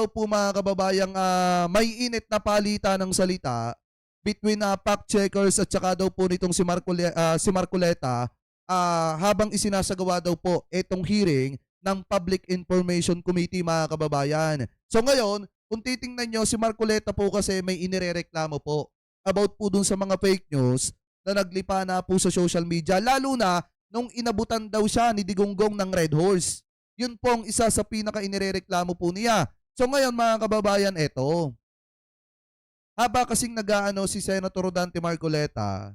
daw po mga kababayang may init na palitan ng salita between fact checkers at saka daw po nitong si Marcoleta habang isinasagawa daw po itong hearing ng Public Information Committee mga kababayan. So ngayon, kung titingnan nyo, si Marcoleta po kasi may inirereklamo po about po dun sa mga fake news na naglipa na po sa social media, lalo na nung inabutan daw siya ni Digongong ng Red Horse. Yun po ang isa sa pinaka-inirereklamo po niya. So ngayon mga kababayan, eto. Haba kasing nag-aano si Senator Rodante Marcoleta,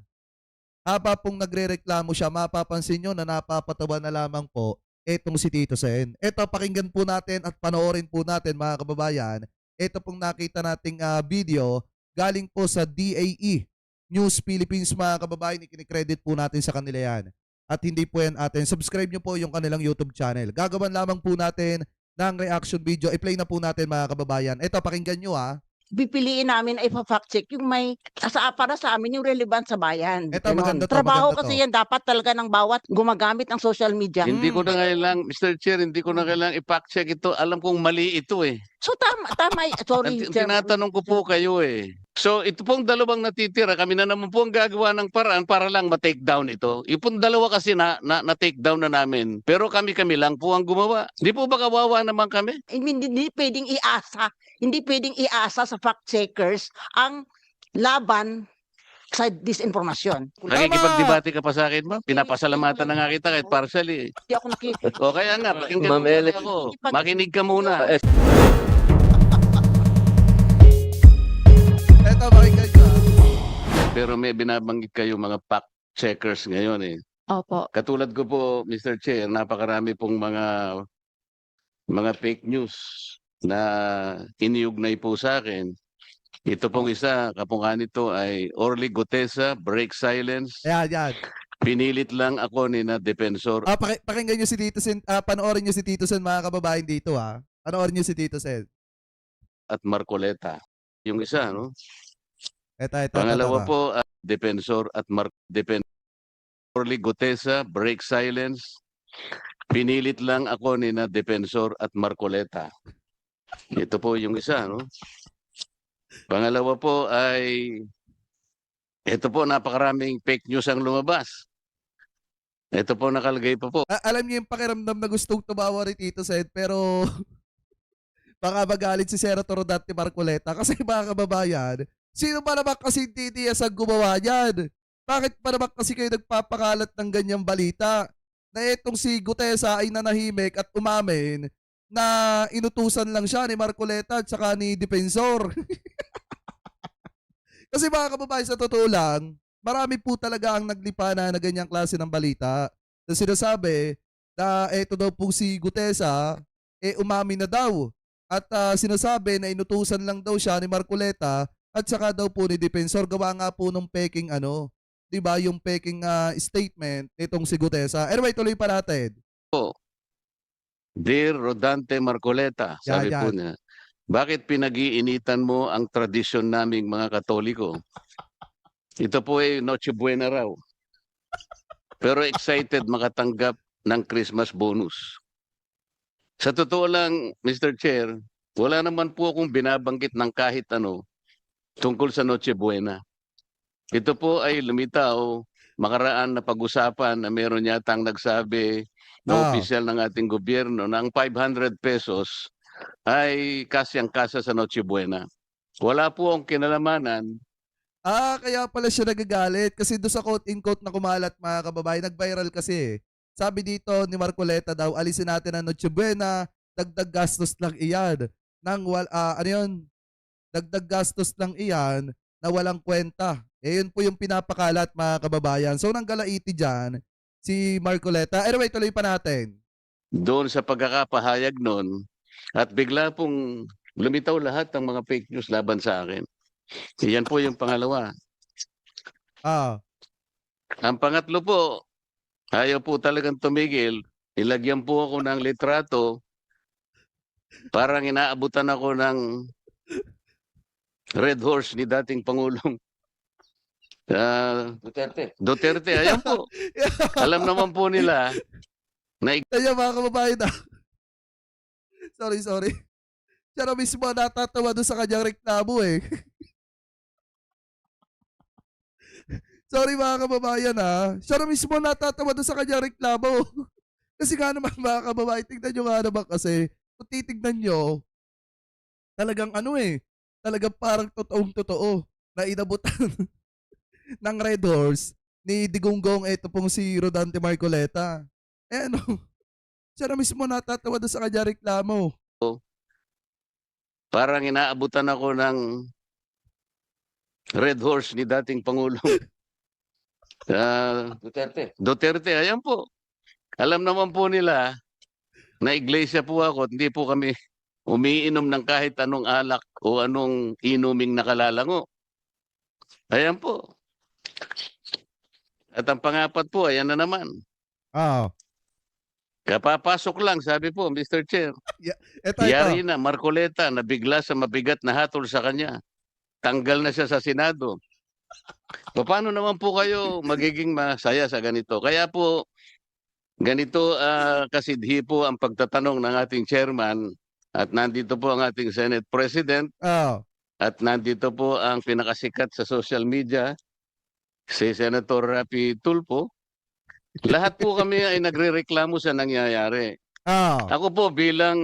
haba pong nagrereklamo siya, mapapansin nyo na napapatawa na lamang po etong si Tito Sen. Eto, pakinggan po natin at panoorin po natin mga kababayan. Ito pong nakita nating video galing po sa DAE News Philippines mga kababayan. Ikinikredit po natin sa kanila yan. At hindi po yan atin. Subscribe nyo po yung kanilang YouTube channel. Gagawan lamang po natin ng reaction video. I-play na po natin mga kababayan. Ito, pakinggan nyo Pipiliin namin ay fact check yung may para sa amin yung relevant sa bayan. Ito, maganda to. Trabaho Maganda kasi to. yan dapat talaga ng bawat gumagamit ng social media. Hindi ko na kailang, Mr. Chair, hindi ko na kailang i-fact check ito. Alam kong mali ito eh. So tama, sorry. Tinatanong ko po kayo eh. So ito pong dalawang natitira, kami na naman po ang gagawa ng paraan para lang ma-take down ito. Yung pong dalawa kasi na-take down na namin. Pero kami lang po ang gumawa. Hindi po ba kawawa naman kami? Hindi pwedeng iasa. Hindi pwedeng iasa sa fact checkers ang laban sa disinformasyon. Nakikipagdebate ka pa sa akin, ma'am? Pinapasalamatan na nga kita kahit partially. Hindi ako O kaya nga, pakinggan Ma'am mo muna Ellen. ako. Makinig ka muna. Eto, pakinggan nyo Pero may binabanggit kayo mga fact checkers ngayon eh. Opo. Katulad ko po, Mr. Chair, napakarami pong mga fake news na iniugnay po sa akin. Ito pong isa, kapungka nito ay Orly Gutesa, Break Silence. Yan. Pinilit lang ako ni na Defensor Pakinggan nyo si Tito Sen. Panoorin nyo si Tito Sen mga kababayan dito Panoorin nyo si Tito Sen. at Marcoleta. Yung isa, no? Ito. Pangalawa po, Defensor at Orly Gutesa, Break Silence. Pinilit lang ako ni na Defensor at Marcoleta. Ito po yung isa, no? Pangalawa po ay ito po, napakaraming fake news ang lumabas. Ito po nakalagay pa po. Alam niyo yung pakiramdam na gustong tumawa rin Tito Sen, pero baka magalit si Senator Rodante Marcoleta kasi mga kababayan, sino ba naman kasi titiyas ang gumawa yan? Bakit pa naman kasi kayo nagpapakalat ng ganyang balita na itong si Gutesa ay nanahimik at umamin na inutusan lang siya ni Marcoleta at saka ni Defensor? Kasi mga kababayan, sa totoo lang, marami po talaga ang naglipa na ganyang klase ng balita na sinasabi na eto daw po si Gutesa umamin na daw at sinasabi na inutusan lang daw siya ni Marcoleta at saka daw po ni Defensor. Gawa nga po nung peking diba, yung peking statement itong si Gutesa. Anyway, tuloy pa natin. Dear Rodante Marcoleta, sabi po niya, bakit pinag-iinitan mo ang tradisyon naming mga Katoliko? Ito po ay Noche Buena raw. Pero excited makatanggap ng Christmas bonus. Sa totoo lang, Mr. Chair, wala naman po akong binabanggit ng kahit ano tungkol sa Noche Buena. Ito po ay lumitaw, makaraan na pag-usapan na meron yatang nagsabi na opisyal ng ating gobyerno na ang 500 pesos ay kasyang-kasa sa Noche Buena. Wala po ang kinalamanan. Kaya pala siya nagagalit kasi doon sa quote-in-quote na kumalat mga kababayan, nag-viral kasi. Sabi dito ni Marcoleta daw, alisin natin ang Noche Buena, dagdag gastos lang iyan. Dagdag gastos lang iyan na walang kwenta. Yun po yung pinapakalat mga kababayan. So nanggalaiti dyan si Marcoleta. Anyway, tuloy pa natin. Doon sa pagkakapahayag nun, at bigla pong lumitaw lahat ng mga fake news laban sa akin. Yan po yung pangalawa. Ang pangatlo po, ayaw po talagang tumigil. Ilagyan po ako ng litrato. Parang inaabutan ako ng Red Horse ni dating Pangulong Duterte. Ayan po. Alam naman po nila na Kaya mga kababayan sorry. Siya na mismo ang natatawa doon sa kanyang reklamo eh. Sorry mga kababayan ha. Siya na mismo ang natatawa doon sa kanyang reklamo. Kasi nga naman mga kababayan, tignan nyo nga naman kasi, kung titignan nyo, talagang ano eh, talagang parang totoong totoo na inabutan ng Red Horse ni Digonggong ito pong si Rodante Marcoleta. Eh ano, siya na mismo natatawa doon sa kanya reklamo. Parang inaabutan ako ng Red Horse ni dating Pangulong Duterte. Ayan po. Alam naman po nila na iglesia po ako, hindi po kami umiinom ng kahit anong alak o anong inuming nakalalango. Ayan po. At ang pangapat po, ayan na naman. Ah, Kapapasok lang, sabi po, Mr. Chair. ito. Yari na, Marcoleta, na bigla sa mabigat na hatol sa kanya. Tanggal na siya sa Senado. Paano naman po kayo magiging masaya sa ganito? Kaya po, ganito kasidhi po ang pagtatanong ng ating chairman at nandito po ang ating Senate President Ah, at nandito po ang pinakasikat sa social media, si Senator Rapi Tulfo. Lahat po kami ay nagrereklamo sa nangyayari. Ako po bilang,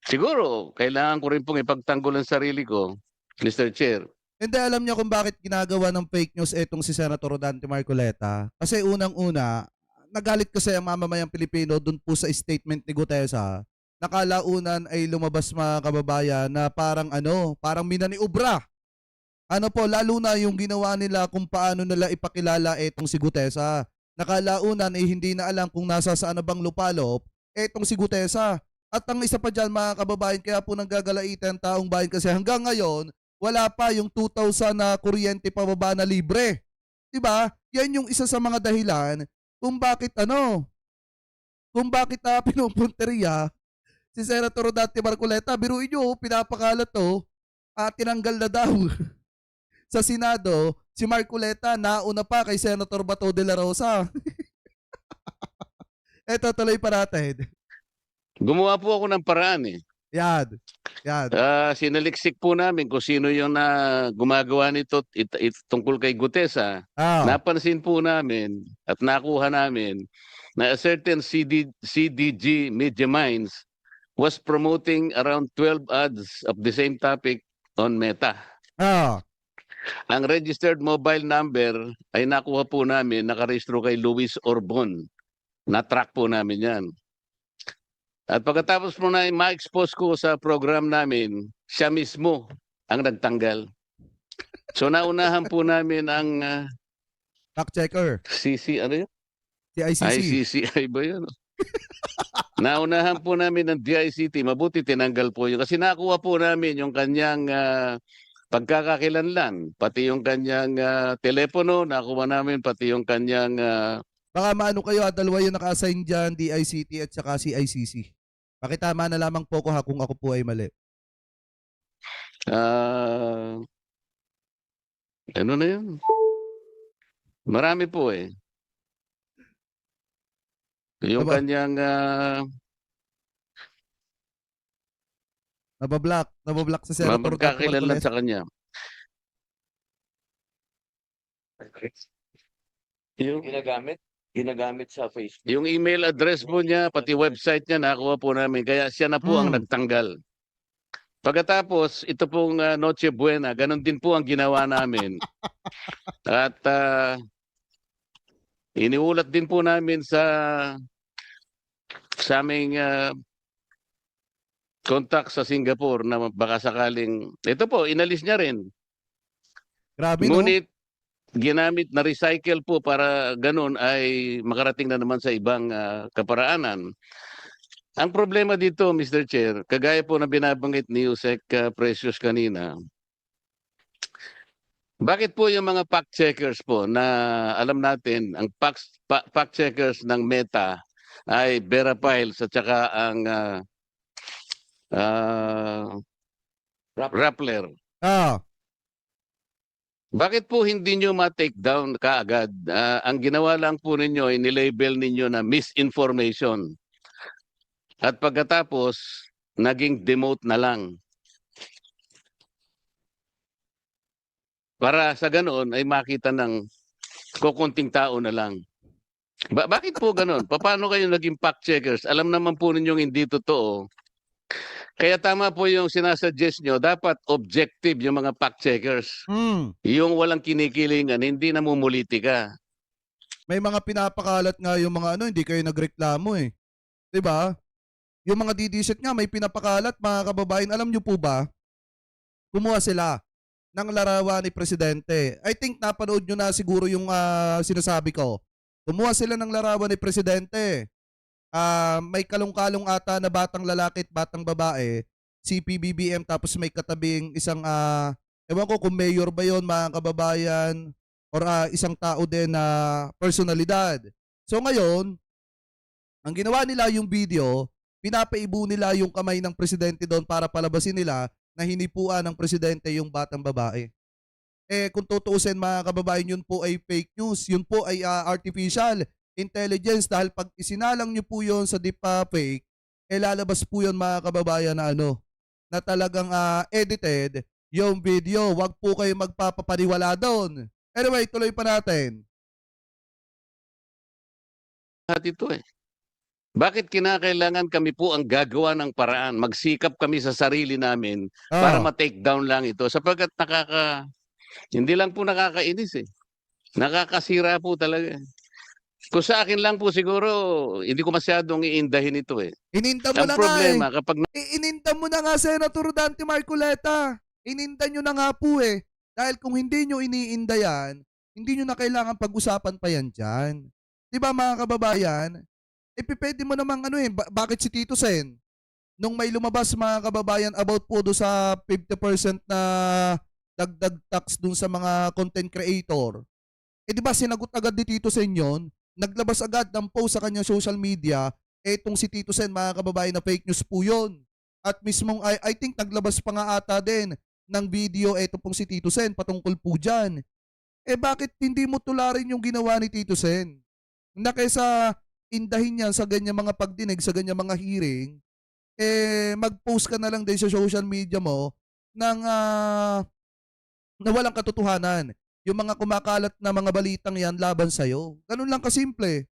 siguro, kailangan ko rin pong ipagtanggol ang sarili ko, Mr. Chair. Hindi, alam niyo kung bakit ginagawa ng fake news etong si Senator Rodante Marcoleta? Kasi unang-una, nagalit kasi ang mamamayang Pilipino dun po sa statement ni Gutesa. Nakalaunan ay lumabas mga kababayan na parang parang minaniubra. Ano po, lalo na yung ginawa nila kung paano nila ipakilala etong si Gutesa. Nakalaunan ay hindi na alam kung nasa saan na bang lupalop etong si Gutesa. At ang isa pa dyan mga kababayan, kaya po nanggagalaitan ang taong bayan kasi hanggang ngayon, wala pa yung 2,000 na kuryente pababa na libre. 'Di ba? Yan yung isa sa mga dahilan kung bakit kung bakit pinupunteriya si Senator Rodante Marcoleta. Biruin nyo, pinapakalat tinanggal na daw sa Senado si Marcoleta, nauna pa kay Senator Bato de la Rosa. Eto, tuloy pa natin. Gumawa po ako ng paraan eh. Yan. Sinaliksik po namin kung sino yung gumagawa nito tungkol kay Gutesa. Napansin po namin at nakuha namin na a certain CDG Media Minds was promoting around 12 ads of the same topic on Meta. Ang registered mobile number ay nakuha po namin, nakarehistro kay Luis Orbon. Na-track po namin yan. At pagkatapos mo na ma-expose ko sa program namin, siya mismo ang nagtanggal. So naunahan po namin ang fact checker. ano yun? DICC. ICCI ba yun? Naunahan po namin ng DICT, mabuti tinanggal po yun. Kasi nakuha po namin yung kanyang pagkakakilanlan, pati yung kanyang telepono, nakuha namin pati yung kanyang baka maano kayo, dalawa yung naka-assign dyan, DICT at saka CICC. Pakitama na lamang po ko kung ako po ay mali. Ano na yun? Marami po eh. Yung kanyang nabablock sa Senator magkakilanlan sa kanya. Yung ginagamit sa Facebook. Yung email address po niya, pati website niya, nakuha po namin. Kaya siya na po ang nagtanggal. Pagkatapos, ito pong Noche Buena, ganun din po ang ginawa namin. At iniulat din po namin sa aming contact sa Singapore na baka sakaling, ito po, inalis niya rin. Grabe, no? Ngunit, ginamit na recycle po para ganun ay makarating na naman sa ibang kaparaanan. Ang problema dito, Mr. Chair, kagaya po na binabanggit ni Yusek Precious kanina, bakit po yung mga fact checkers po na alam natin, ang fact checkers ng Meta ay Vera Piles at saka ang Rappler. Bakit po hindi nyo ma-take down kaagad? Ang ginawa lang po ninyo ay nilabel ninyo na misinformation. At pagkatapos, naging demote na lang. Para sa ganoon ay makita ng kukunting tao na lang. Bakit po ganoon? Paano kayo naging fact checkers? Alam naman po ninyong hindi totoo. Kaya tama po yung sinasuggest nyo, dapat objective yung mga fact checkers. Yung walang kinikilingan, hindi namumulitika. May mga pinapakalat nga yung mga hindi kayo nagreklamo eh. 'Di ba? Yung mga didiset nga may pinapakalat, mga kababayan, alam nyo po ba? Kumuha sila ng larawan ni Presidente. I think napanood nyo na siguro yung sinasabi ko. Kumuha sila ng larawan ni Presidente. May kalong-kalong ata na batang lalaki at batang babae, si PBBM, tapos may katabing isang, ewan ko kung mayor ba yon, mga kababayan, or isang tao din na personalidad. So ngayon, ang ginawa nila yung video, pinapaibo nila yung kamay ng presidente doon para palabasin nila na hinipuan ng presidente yung batang babae. Kung tutuusin, mga kababayan, yun po ay fake news. Yun po ay artificial intelligence, dahil pag isinalang nyo po yun sa deep fake, lalabas po yun, mga kababayan, na talagang edited yung video. Wag po kayo magpapapaniwala doon. Anyway, tuloy pa natin. At ito bakit kinakailangan kami po ang gagawa ng paraan? Magsikap kami sa sarili namin para ma-take down lang ito. Sapagkat hindi lang po nakakainis nakakasira po talaga. Kung sa akin lang po siguro, hindi ko masyadong iindahin ito Ininda mo Ang na problema, nga kapag ininda mo na nga, Senator Dante Marcoleta. Ininda nyo na nga po Dahil kung hindi nyo iniinda yan, hindi nyo na kailangan pag-usapan pa yan dyan. Diba, mga kababayan? Pwede mo namang bakit si Tito Sen? Nung may lumabas, mga kababayan, about po do sa 50% na dagdag tax dun sa mga content creator. Diba sinagot agad ni Tito Sen yun? Naglabas agad ng post sa kanyang social media, etong si Tito Sen, mga kababayan, na fake news po yun. At mismong, I think naglabas pa nga ata din ng video eto pong si Tito Sen patungkol po dyan. Bakit hindi mo tularin yung ginawa ni Tito Sen? Na kaysa indahin yan sa ganyan mga pagdinig, sa ganyan mga hearing, mag-post ka na lang din sa social media mo ng na walang katotohanan. Yung mga kumakalat na mga balitang yan laban sa'yo. Ganun lang kasimple.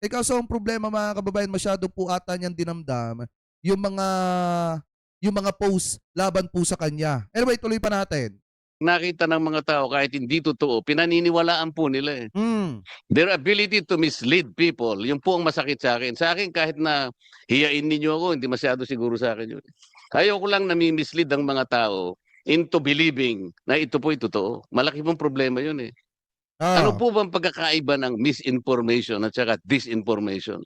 Kaso ang problema, mga kababayan, masyado po ata niyang dinamdam yung mga post laban po sa kanya. Anyway, tuloy pa natin. nakita ng mga tao kahit hindi totoo, pinaniniwalaan po nila Their ability to mislead people, yun po ang masakit sa akin. Sa akin, kahit na hiyain ninyo ako, hindi masyado siguro sa akin yun. Ayoko lang nami-mislead ang mga tao into believing na ito po'y totoo. Malaki pong problema yun Ano po bang pagkakaiba ng misinformation at saka disinformation?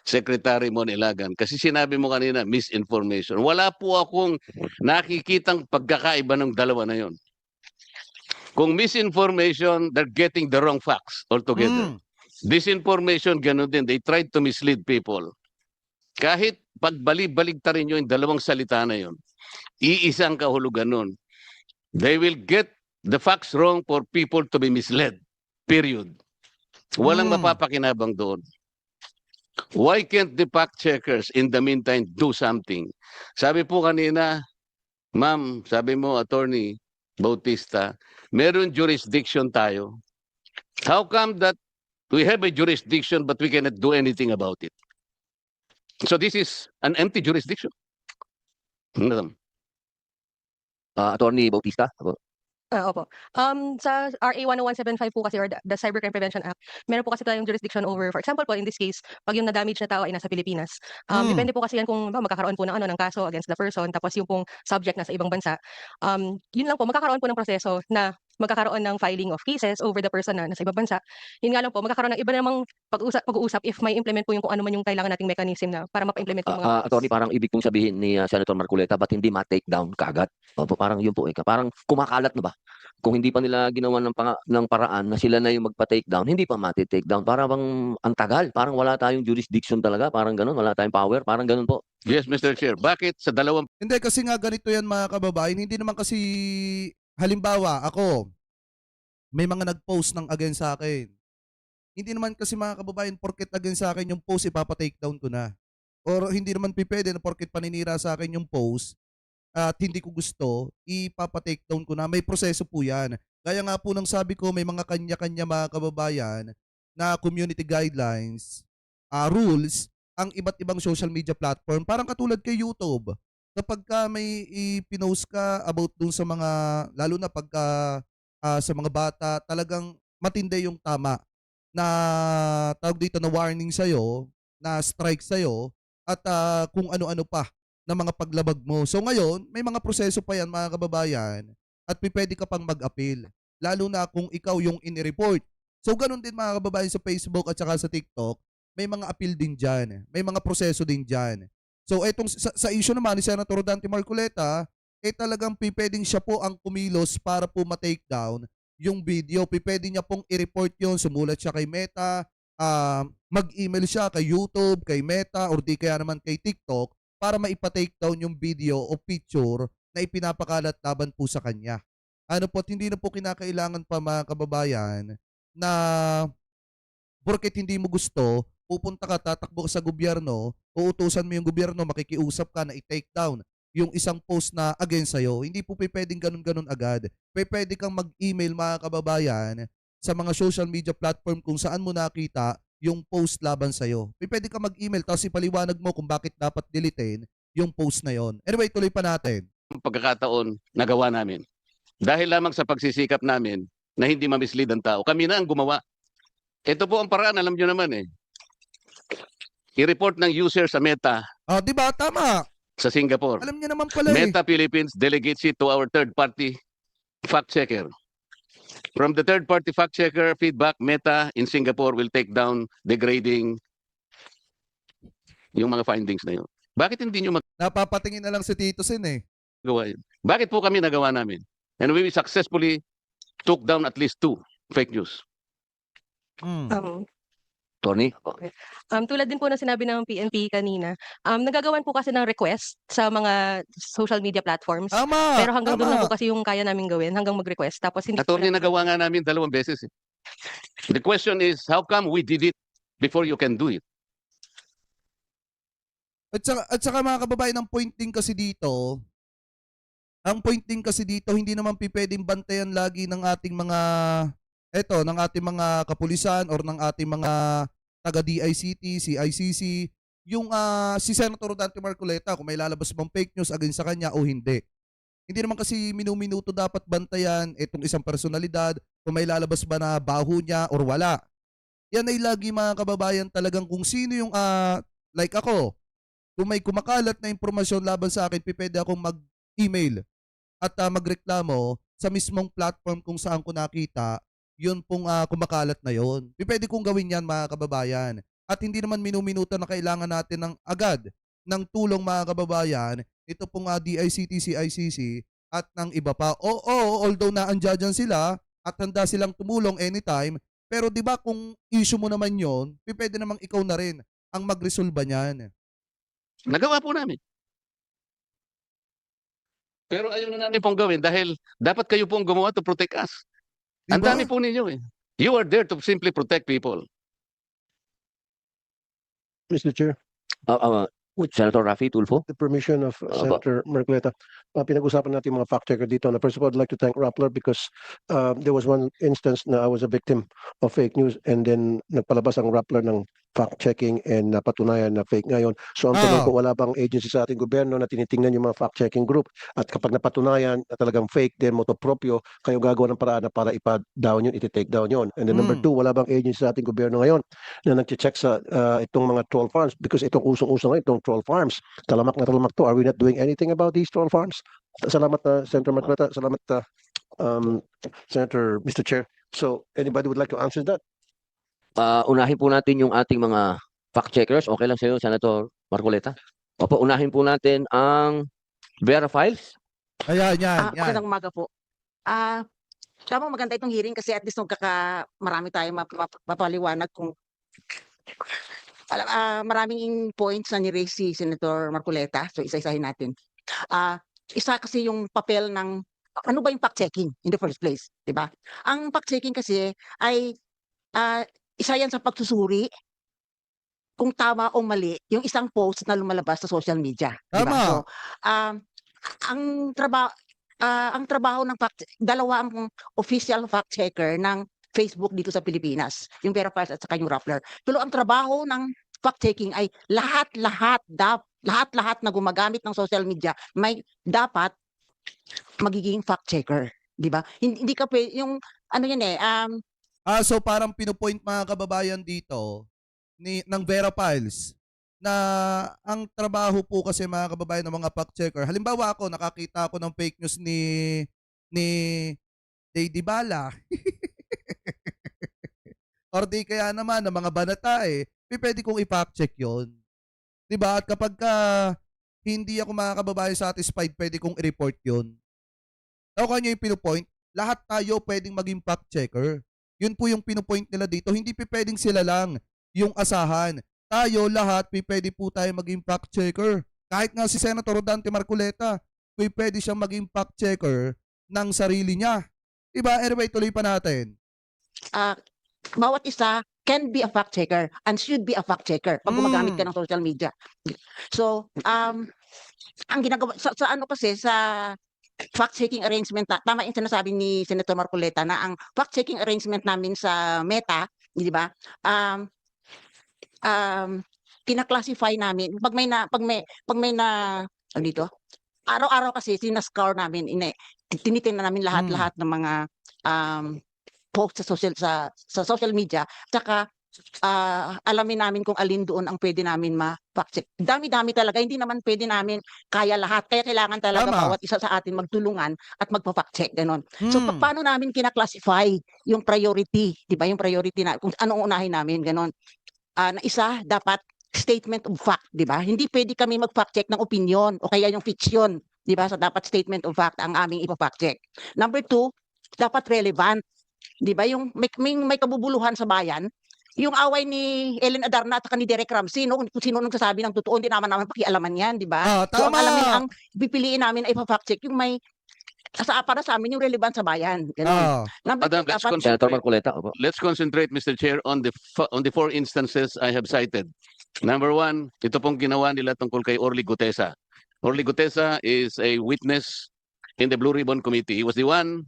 Secretary Mon Ilagan, kasi sinabi mo kanina misinformation. Wala po akong nakikitang pagkakaiba ng dalawa na yon. Kung misinformation, they're getting the wrong facts altogether. Disinformation, ganun din. They tried to mislead people. Kahit pagbali-baligtarin nyo yung dalawang salita na yon, iisang kahulugan nun. They will get the facts wrong for people to be misled. Period. Walang mapapakinabang doon. Why can't the fact checkers in the meantime do something? Sabi po kanina, ma'am, sabi mo, Attorney Bautista, meron jurisdiction tayo. How come that we have a jurisdiction but we cannot do anything about it? So this is an empty jurisdiction. Attorney Bautista. Opo. Sa RA 10175 po kasi, or the Cybercrime Prevention Act, meron po kasi tayong jurisdiction over, for example po, in this case, pag yung na-damage na tao ay nasa Pilipinas. Depende po kasi yan kung magkakaroon po ng kaso against the person, tapos yung pong subject nasa ibang bansa. Yun lang po, magkakaroon po ng proseso na magkakaroon ng filing of cases over the person na nasa ibang bansa. Yun nga lang po, magkakaroon ng iba namang pag-uusap if may implement po yung kung ano man yung kailangan nating mechanism na para mapa-implement yung mga Attorney, parang ibig kong sabihin ni Senator Marcoleta, ba't hindi ma-take down kaagad? Opo, parang yun po. Parang kumakalat na ba? Kung hindi pa nila ginawa ng paraan na sila na yung magpa-take down, hindi pa mati-take down. Parang ang tagal. Parang wala tayong jurisdiction talaga. Parang ganun. Wala tayong power. Parang ganun po. Yes, Mr. Chair. Bakit sa dalawang Hindi, kasi nga ganito yan, mga kababayan. Hindi naman kasi, halimbawa, ako, may mga nag-post ng against sa akin. Hindi naman kasi, mga kababayan, porket against sa akin yung post, ipapa-take down ko na. or hindi naman pipwede na porket paninira sa akin yung post at hindi ko gusto, ipapa-take down ko na. May proseso po yan. Gaya nga po ng sabi ko, may mga kanya-kanya mga kababayan na community guidelines, rules, ang iba't ibang social media platform. Parang katulad kay YouTube. Kapag ka may i-pinost ka about dun sa mga, lalo na pagka sa mga bata, talagang matindi yung tama na tawag dito na warning sa'yo, na strike sa'yo, at kung ano-ano pa na mga paglabag mo. So ngayon, may mga proseso pa yan mga kababayan at pwede ka pang mag-appeal. Lalo na kung ikaw yung in-report. So ganun din mga kababayan sa Facebook at saka sa TikTok, may mga appeal din dyan. May mga proseso din dyan. So etong sa issue naman ni Senator Dante Marcoleta, talagang pwedeng siya po ang kumilos para po ma-take down yung video. Pwede niya pong i-report yun, sumulat siya kay Meta, mag-email siya kay YouTube, kay Meta, or di kaya naman kay TikTok para maipa-take down yung video o picture na ipinapakalat laban po sa kanya. Ano po, hindi na po kinakailangan pa mga kababayan na porket hindi mo gusto, pupunta ka, tatakbo ka sa gobyerno, uutusan mo yung gobyerno, makikiusap ka na i-take down yung isang post na against sa'yo. Hindi po pwedeng ganun-ganun agad. Pwede kang mag-email mga kababayan sa mga social media platform kung saan mo nakita yung post laban sa'yo. Pwede kang mag-email tapos ipaliwanag mo kung bakit dapat deletein yung post na yon. Anyway, tuloy pa natin. Pagkakataon nagawa namin. Dahil lamang sa pagsisikap namin na hindi mamislead ang tao. Kami na ang gumawa. Ito po ang paraan, alam nyo naman eh. I-report ng user sa Meta Di ba? Tama. sa Singapore. Alam niya naman pala eh. Meta Philippines delegates it to our third-party fact-checker. From the third-party fact-checker feedback, Meta in Singapore will take down degrading yung mga findings na yun. Bakit hindi nyo Napapatingin na lang si Tito Sen eh. magawa yun? Bakit po kami nagawa namin? And we successfully took down at least 2 fake news. Tony? Tulad din po ng sinabi ng PNP kanina, nagagawan po kasi ng request sa mga social media platforms. Tama. Pero hanggang doon lang tama. po kasi yung kaya namin gawin, hanggang mag-request. Tapos hindi po Attorney, na- nagawa nga namin 2 beses. Eh. The question is, how come we did it before you can do it? At saka mga kababayan, ang point din kasi dito, hindi naman pwedeng bantayan lagi ng ating mga ng ating mga kapulisan or ng ating mga taga DICT, CICC, yung si Senator Dante Marcoleta kung may lalabas bang fake news against sa kanya o hindi. Hindi naman kasi minuminuto dapat bantayan itong isang personalidad kung may lalabas ba na baho niya or wala. Yan ay lagi mga kababayan talagang kung sino yung like ako, kung may kumakalat na impormasyon laban sa akin, pwede akong mag-email at magreklamo sa mismong platform kung saan ko nakita yun pong kumakalat na yun. Pwede kong gawin yan mga kababayan. At hindi naman minuminuto na kailangan natin ng agad ng tulong mga kababayan. Ito pong DICT, CICC at ng iba pa. Oo, although naandyan sila at handa silang tumulong anytime, pero di ba kung issue mo naman yon, pwede namang ikaw na rin ang magresolba niyan. Nagawa po namin. Pero ayaw na namin pong gawin dahil dapat kayo pong gumawa to protect us. Ang Diba? dami po ninyo eh. You are there to simply protect people. Mr. Chair, Senator Raffy Tulfo? the permission of Senator Marcoleta, pinag-usapan natin yung mga fact checker dito. Na first of all, I'd like to thank Rappler because there was one instance na I was a victim of fake news and then nagpalabas ang Rappler ng fact checking and napatunayan na fake ngayon. So ang tanong ko, wala bang agency sa ating gobyerno na tinitingnan yung mga fact checking group at kapag napatunayan na talagang fake din, moto proprio, kayo gagawa ng paraan na para ipa-down yun, iti-take down yun. And then number 2, wala bang agency sa ating gobyerno ngayon na nag-check sa itong mga troll farms because itong usong-usong ngayon, itong troll farms. Talamak na talamak to. Are we not doing anything about these troll farms? Salamat Senator Marcoleta. Salamat Senator Mr. Chair. So anybody would like to answer that? Unahin po natin yung ating mga fact checkers. Okay lang sa iyo, Senator Marcoleta? Opo, unahin po natin ang Vera Files. Ayan, yan. Magandang umaga po. Tama, maganda itong hearing kasi at least marami tayong mapaliwanag kung maraming points na ni-raise si Senator Marcoleta. So isa-isahin natin. Isa kasi yung papel ng ano ba yung fact-checking in the first place, 'di ba? Ang fact-checking kasi ay isa yan sa pagsusuri kung tama o mali yung isang post na lumalabas sa social media, di ba? Tama. So, ang trabaho ng dalawa ang official fact checker ng Facebook dito sa Pilipinas, yung Verifiers at saka yung Rappler. Pero ang trabaho ng fact checking ay lahat-lahat na gumagamit ng social media may dapat magiging fact checker, di ba? Hindi ka yung ano yan So parang pinupoint mga kababayan dito ng Verifiles na ang trabaho po kasi mga kababayan ng mga fact checker. Halimbawa ako, nakakita ako ng fake news ni Day Bala. Or di kaya naman ng mga banata pwede kong i-fact check 'yon. 'Di ba? At kapag hindi ako mga kababayan satisfied, pwede kong i-report 'yon. Nakuha niyo yung pinupoint? Lahat tayo pwedeng maging fact checker. Yun po yung pinupoint nila dito. Hindi pwedeng sila lang yung asahan. Tayo lahat pwede po tayo maging fact checker. Kahit nga si Senator Rodante Marcoleta, pwede siyang maging fact checker ng sarili niya. Diba? Anyway, tuloy pa natin. Bawat isa can be a fact checker and should be a fact checker pag gumagamit ka ng social media. So, ang ginagawa sa ano kasi sa fact-checking arrangement, tama yung sinasabi ni Senator Marcoleta na ang fact-checking arrangement namin sa Meta, di ba? Kina-classify namin pag may na ano dito, araw-araw kasi sina-score namin, tinitingnan namin lahat ng mga post sa social media, tsaka alamin namin kung alin doon ang pwede namin ma-fact check. Dami-dami talaga, hindi naman pwede namin kaya lahat. Kaya kailangan talaga Tama. bawat isa sa atin magtulungan at magpa-fact check, ganon. So paano namin kina-classify yung priority, 'di ba? Yung priority na kung anong unahin namin, ganon. Na isa dapat statement of fact, 'di ba? Hindi pwede kami mag-fact check ng opinion o kaya yung fiction, 'di ba? So dapat statement of fact ang aming ipa-fact check. Number 2, dapat relevant. 'Di ba? Yung may kabubuluhan sa bayan, yung away ni Ellen Adarna at ni Derek Ramsey, no? Kung sino nagsasabi ng totoo, hindi naman pakialaman 'yan, 'di ba? So ang Tama. alamin, ang pipiliin namin ay fact check yung may para sa amin yung relevant sa bayan, ganun. Number Madam, 2, let's dapat Senator concentrate. Marcoleta, opo. Let's concentrate, Mr. Chair, on the 4 instances I have cited. Number 1, ito pong ginawa nila tungkol kay Orly Gutesa. Orly Gutesa is a witness in the Blue Ribbon Committee. He was the lone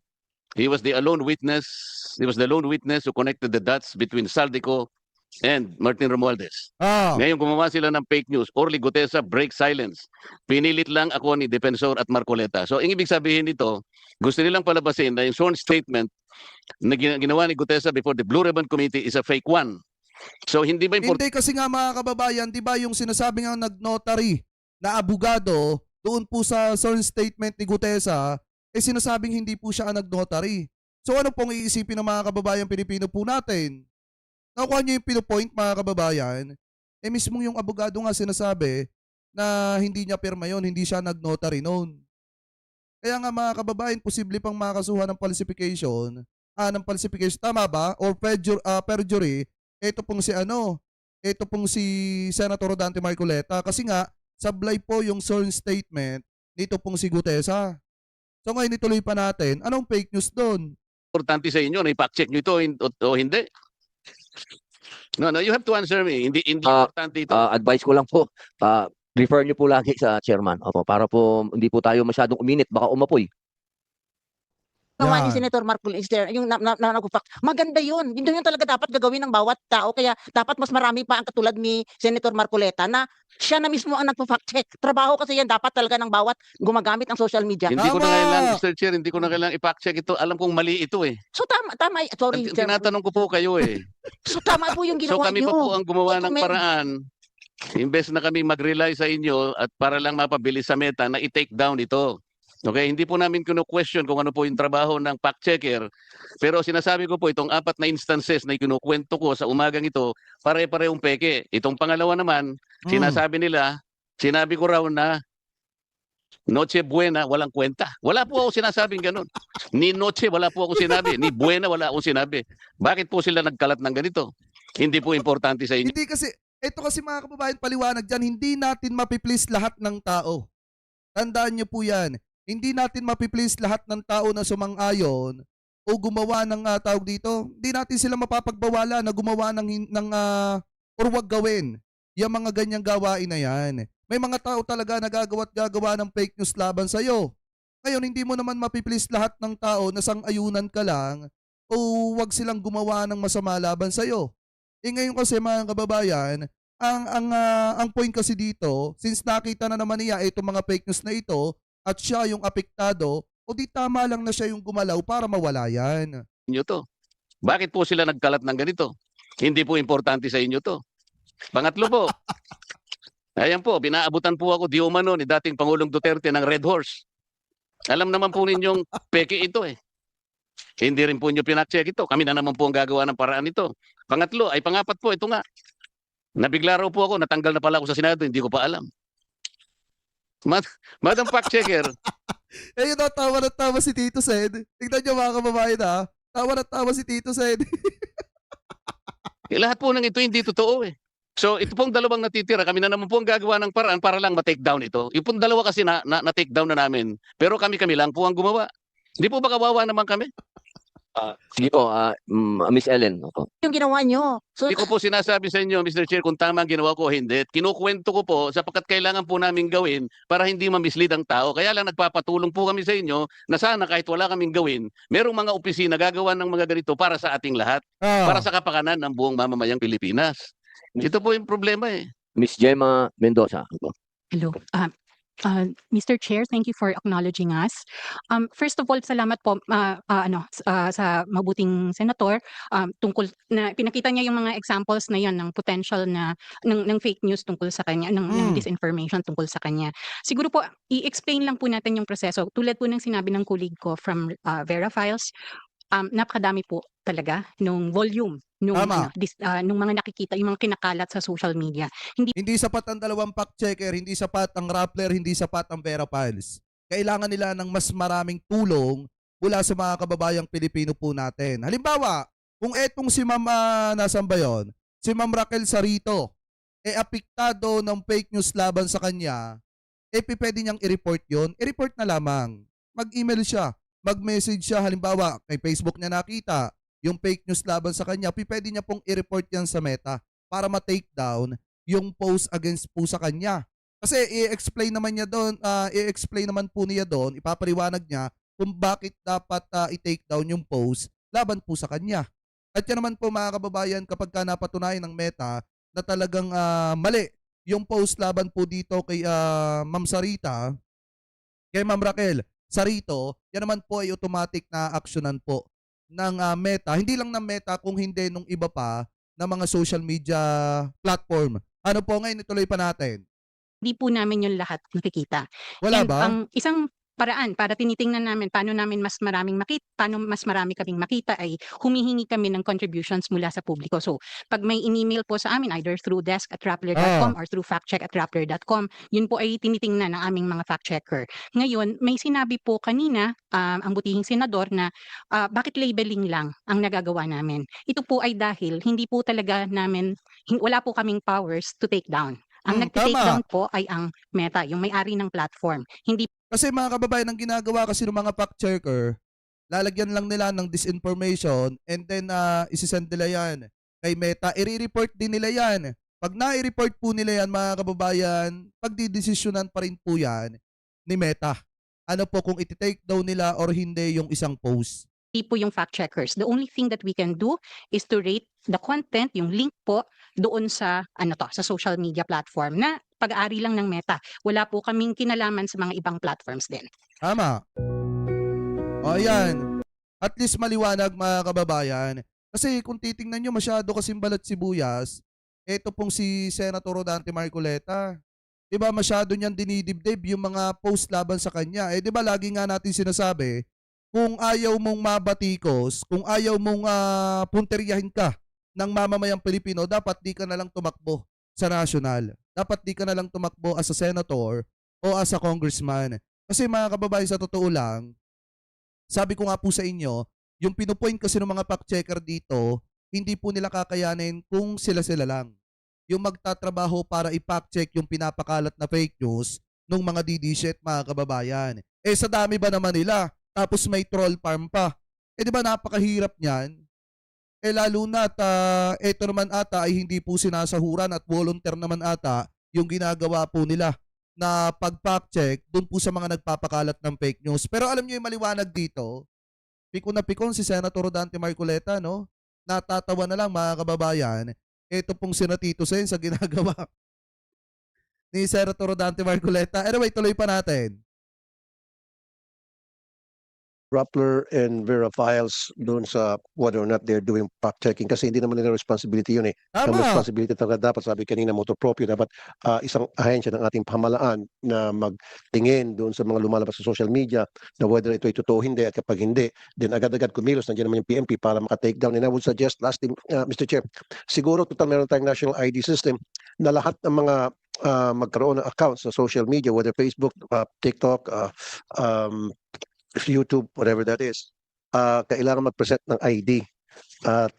witness. He was the lone witness who connected the dots between Saldico and Martin Romualdez. Ngayon gumawa sila ng fake news. Orly Gutesa break silence. Pinilit lang ako ni Defensor at Marcoleta. So ang ibig sabihin nito, gusto nilang palabasin na yung sworn statement na ginawa ni Gutesa before the Blue Ribbon Committee is a fake one. So hindi ba important? Hindi kasi nga mga kababayan, 'di ba yung sinasabi nga nag-notary na abogado doon po sa sworn statement ni Gutesa, sinasabing hindi po siya ang nag-notary. So ano pong iisipin ng mga kababayan Pilipino po natin? Nakuha niyo yung pinupoint mga kababayan, mismo yung abogado nga sinasabi na hindi niya pirma yun, hindi siya nag-notary noon. Kaya nga mga kababayan, posible pang makasuhan ng falsification, tama ba? Or perjury, ito pong si Senator Rodante Marcoleta kasi nga sablay po yung sworn statement nito pong si Gutesa. So ngayon ituloy pa natin, anong fake news doon? Importante sa inyo na i-fact check nyo ito o hindi? No, you have to answer me. Hindi importante ito. Advice ko lang po, refer niyo po lagi sa chairman. Opo, para po hindi po tayo masyadong uminit, baka umapoy. ginawa ni Yan. Senator Marcoleta, yung nag-fact, maganda yun. Yun talaga dapat gagawin ng bawat tao. Kaya dapat mas marami pa ang katulad ni Senator Marcoleta na siya na mismo ang nagpa-fact check. Trabaho kasi yan dapat talaga ng bawat gumagamit ng social media. Hindi ko na Tama! kailangan, Mr. Chair, hindi ko na kailangan i-fact check ito. Alam kong mali ito eh. So tama, sorry. Sir. Tinatanong ko po kayo eh. So tama po yung So ginawa kami niyo. pa po ang gumawa ng Comment. paraan. Imbes na kami mag-rely sa inyo at para lang mapabilis sa Meta na i-take down ito. Okay, hindi po namin kinu-question kung ano po yung trabaho ng fact checker. Pero sinasabi ko po itong 4 na instances na ikinukwento ko sa umagang ito, pare-parehong peke. Itong pangalawa naman, sinabi ko raw na Noche Buena, walang kwenta. Wala po ako sinasabing ganun. Ni Noche, wala po ako sinabi. Ni Buena, wala ako sinabi. Bakit po sila nagkalat ng ganito? Hindi po importante sa inyo. Hindi kasi, ito kasi mga kababayan paliwanag dyan, hindi natin mapiplease lahat ng tao. Tandaan nyo po yan. Hindi natin mapiplease lahat ng tao na sumang-ayon o gumawa ng tawag dito. Hindi natin sila mapapagbawalan na gumawa or wag gawin yung mga ganyang gawain na yan. May mga tao talaga nagagawa at gagawa ng fake news laban sa'yo. Ngayon, hindi mo naman mapiplease lahat ng tao na sang-ayunan ka lang o wag silang gumawa ng masama laban sa'yo. Ngayon kasi mga kababayan, ang point kasi dito, since nakita na naman niya itong mga fake news na ito at siya yung apektado, o di tama lang na siya yung gumalaw para mawala yan. Inyo to. Bakit po sila nagkalat ng ganito? Hindi po importante sa inyo to. Pangatlo po, ayan po, binaabutan po ako di umano ni dating Pangulong Duterte ng Red Horse. Alam naman po ninyong peke ito eh. Hindi rin po inyo pinakcheck ito. Kami na naman po ang gagawa ng paraan ito. Pangapat po, ito nga. Nabigla raw po ako, natanggal na pala ako sa Senado, hindi ko pa alam. Madam Fact Checker, Yun o, tawa na tawa si Tito Sed. Tignan nyo mga kababayan ha. Tawa na tawa si Tito Sed. lahat po ng ito hindi totoo eh. So ito pong dalawang natitira, kami na naman po ang gagawa ng paraan para lang ma-take down ito. Yung pong dalawa kasi na-take down na namin. Pero kami lang po ang gumawa. Hindi po ba kawawa naman kami? Sige po, Miss Ellen. Opo. Yung ginawa nyo. So, Hindi ko po sinasabi sa inyo, Mr. Chair, kung tama ang ginawa ko o hindi. Kinukwento ko po sapagkat kailangan po namin gawin para hindi ma-mislead ang tao. Kaya lang nagpapatulong po kami sa inyo na sana kahit wala kaming gawin, merong mga opisina gagawa ng mga ganito para sa ating lahat. Para sa kapakanan ng buong mamamayang Pilipinas. Ito po yung problema eh. Miss Gemma Mendoza. Opo. Hello. Mr. Chair, thank you for acknowledging us. First of all, salamat po sa mabuting senator tungkol na pinakita niya yung mga examples na yan ng potential na ng fake news tungkol sa kanya, ng disinformation tungkol sa kanya. Siguro po i-explain lang po natin yung proseso. Tulad po ng sinabi ng colleague ko from Vera Files, napakadami po talaga nung volume nung Tama. nung mga nakikita, yung mga kinakalat sa social media. Hindi sapat ang dalawang fact checker, hindi sapat ang Rappler, hindi sapat ang Vera Files. Kailangan nila ng mas maraming tulong mula sa mga kababayang Pilipino po natin. Halimbawa, kung etong si Ma'am, nasan ba yun? Si Ma'am Raquel Sarito, apektado ng fake news laban sa kanya, pwede niyang i-report yun, i-report na lamang. Mag-email siya, mag-message siya, halimbawa, kay Facebook niya nakita, yung fake news laban sa kanya, pwede niya pong i-report yan sa Meta para ma-take down yung post against po sa kanya. Kasi i-explain naman niya doon, i-explain naman po niya doon, ipapaliwanag niya kung bakit dapat i-take down yung post laban po sa kanya. At yan naman po mga kababayan, kapag ka napatunayan ng Meta na talagang mali yung post laban po dito kay Ma'am Sarita, kay Ma'am Raquel Sarito, yan naman po ay automatic na actionan po ng Meta, hindi lang ng Meta kung hindi nung iba pa na mga social media platform. Ano po ngayon, ituloy pa natin. Hindi po namin yung lahat nakikita. Wala And ba? ang isang paraan para tinitingnan namin paano mas marami kaming makita ay humihingi kami ng contributions mula sa publiko. So, pag may in-email po sa amin either through desk@rappler.com or through factcheck@rappler.com, yun po ay tinitingnan ng aming mga fact checker. Ngayon, may sinabi po kanina ang butihing senador na bakit labeling lang ang nagagawa namin. Ito po ay dahil hindi po talaga namin, wala po kaming powers to take down. Ang nag-take Tama. down po ay ang Meta, yung may-ari ng platform. Hindi Kasi mga kababayan, ang ginagawa kasi ng mga fact checker, lalagyan lang nila ng disinformation and then isisend nila yan kay Meta. I-report din nila yan. Pag na-report po nila yan mga kababayan, pagdidesisyonan pa rin po yan ni Meta. Ano po kung iti-take down nila or hindi yung isang post. po yung fact checkers. The only thing that we can do is to rate the content, yung link po doon sa sa social media platform na pag-aari lang ng Meta. Wala po kaming kinalaman sa mga ibang platforms din. Tama. O ayan. At least maliwanag mga kababayan. Kasi kung titingnan nyo masyado kasing balat sibuyas, eto pong si Senator Rodante Marcoleta. Diba masyado niyang dinidibdib yung mga post laban sa kanya. Diba lagi nga natin sinasabi, kung ayaw mong mabatikos, kung ayaw mong punteryahin ka ng mamamayang Pilipino, dapat di ka na lang tumakbo sa national. Dapat di ka na lang tumakbo as a senator o as a congressman. Kasi mga kababayan, sa totoo lang, sabi ko nga po sa inyo, yung pinupoint kasi ng mga fact checker dito, hindi po nila kakayanin kung sila-sila lang. Yung magtatrabaho para i-fact check yung pinapakalat na fake news ng mga DD shit mga kababayan. Sa dami ba naman nila? Tapos may troll farm pa. Di ba napakahirap niyan? lalo na't ito naman ata ay hindi po sinasahuran at volunteer naman ata yung ginagawa po nila na pag-fact check dun po sa mga nagpapakalat ng fake news. Pero alam niyo yung maliwanag dito, pikon na pikon si Senator Dante Marcoleta, no? Natatawa na lang mga kababayan, ito pong sina Tito Sen sa ginagawa ni Senator Dante Marcoleta. Anyway, tuloy pa natin. Rappler and Vera Files doon sa whether or not they're doing fact checking kasi hindi naman nila responsibility yun eh. Ang Tama. responsibility talaga dapat, sabi kanina, motor proprio, dapat isang ahensya ng ating pamahalaan na magtingin doon sa mga lumalabas sa social media na whether ito ay totoo o hindi, at kapag hindi, then agad-agad kumilos, nandiyan naman yung PNP para maka-take down. And I would suggest, lastly, Mr. Chair, siguro total meron tayong national ID system na lahat ng mga magkaroon ng accounts sa social media, whether Facebook, TikTok, YouTube, whatever that is, kailangan mag-present ng ID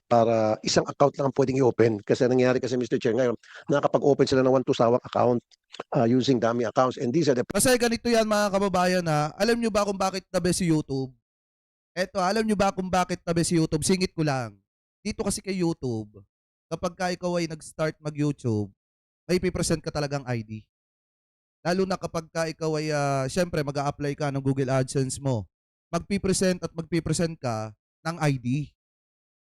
para isang account lang ang pwedeng i-open. Kasi nangyayari kasi, Mr. Chair, ngayon, nakakapag-open sila ng 1-2 sawang account using dummy accounts. And these are the Kasi ganito yan mga kababayan ha. Alam nyo ba kung bakit tabi si YouTube? Eto, alam nyo ba kung bakit tabi si YouTube? Singit ko lang. Dito kasi kay YouTube, kapag ka ikaw ay nag-start mag-YouTube, may pipresent ka talagang ID. Lalo na kapag ka ikaw ay, syempre, mag-a-apply ka ng Google AdSense mo. Magpipresent ka ng ID.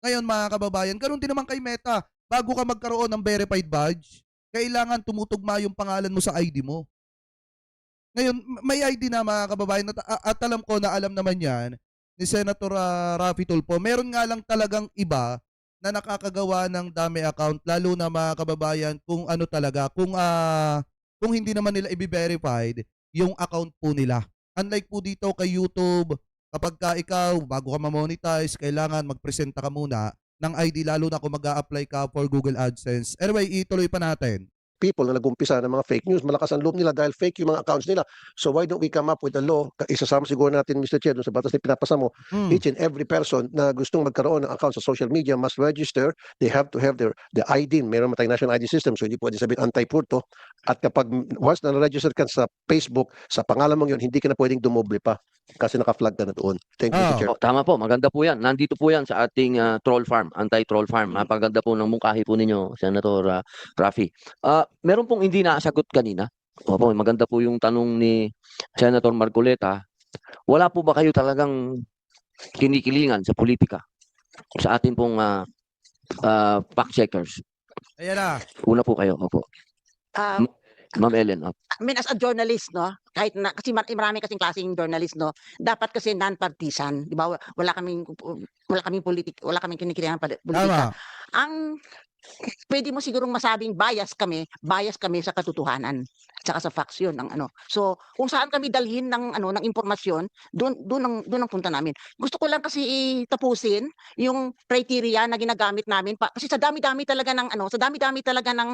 Ngayon mga kababayan, ganun din naman kay Meta. Bago ka magkaroon ng verified badge, kailangan tumutugma yung pangalan mo sa ID mo. Ngayon, may ID na mga kababayan at alam ko na alam naman yan ni Senator Raffy Tulfo. Meron nga lang talagang iba na nakakagawa ng dami account, lalo na mga kababayan kung ano talaga, kung hindi naman nila i-verified yung account po nila. Unlike po dito kay YouTube, kapag ka ikaw, bago ka ma-monetize, kailangan magpresenta ka muna ng ID, lalo na kung mag-a-apply ka for Google AdSense. Anyway, ituloy pa natin. people na nag-umpisa ng mga fake news, malakas ang loob nila dahil fake yung mga accounts nila. So why don't we come up with a law? Isasama siguro natin, Mr. Chair, sa batas na pinapasa mo, each and every person na gustong magkaroon ng account sa social media must register. They have to have the ID. Meron tayong national ID system, so hindi pwede sabihin anti-fraud to. At kapag once na-register ka sa Facebook, sa pangalan mong yun, hindi ka na pwedeng dumoble pa kasi naka-flag ka na doon. Thank you, Mr. Chair. Oh, tama po, maganda po yan. Nandito po yan sa ating troll farm, anti-troll farm. Napaganda po ng mungkahi po ninyo, Senator Raffy. Meron pong hindi nasagot kanina. Opo, maganda po yung tanong ni Senator Marcoleta. Wala po ba kayo talagang kinikilingan sa politika sa atin pong fact checkers? Ayan na. Una po kayo, opo. Ma'am Ellen. I mean, as a journalist, no, kahit na, kasi marami kasing klaseng journalist, no, dapat kasi non-partisan, di ba? Wala kaming wala kaming kinikilingan politika. Tama. Ang pwede mo sigurong masabing bias kami sa katotohanan at sa facts yun ng ano. So, kung saan kami dalhin ng ng impormasyon, doon ang punta namin. Gusto ko lang kasi tapusin yung criteria na ginagamit namin kasi sa dami-dami talaga ng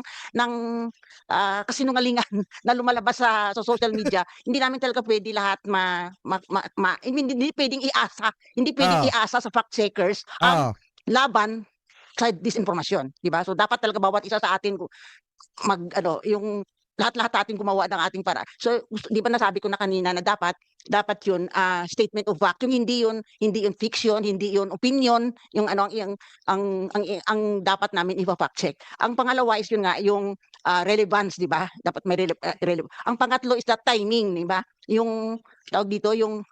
kasinungalingan na lumalabas sa social media. Hindi namin talaga pwede lahat hindi pwedeng iasa sa fact checkers ang laban sa disinformasyon, di ba? So dapat talaga bawat isa sa atin yung lahat-lahat natin gumawa ng ating para. So di ba nasabi ko na kanina na dapat yun statement of fact, yung hindi yun fiction, hindi yun opinion, yung ang dapat namin i-fact check. Ang pangalawa is yun nga yung relevance, di ba? Dapat may Ang pangatlo is that timing, di ba? Yung tawag dito yung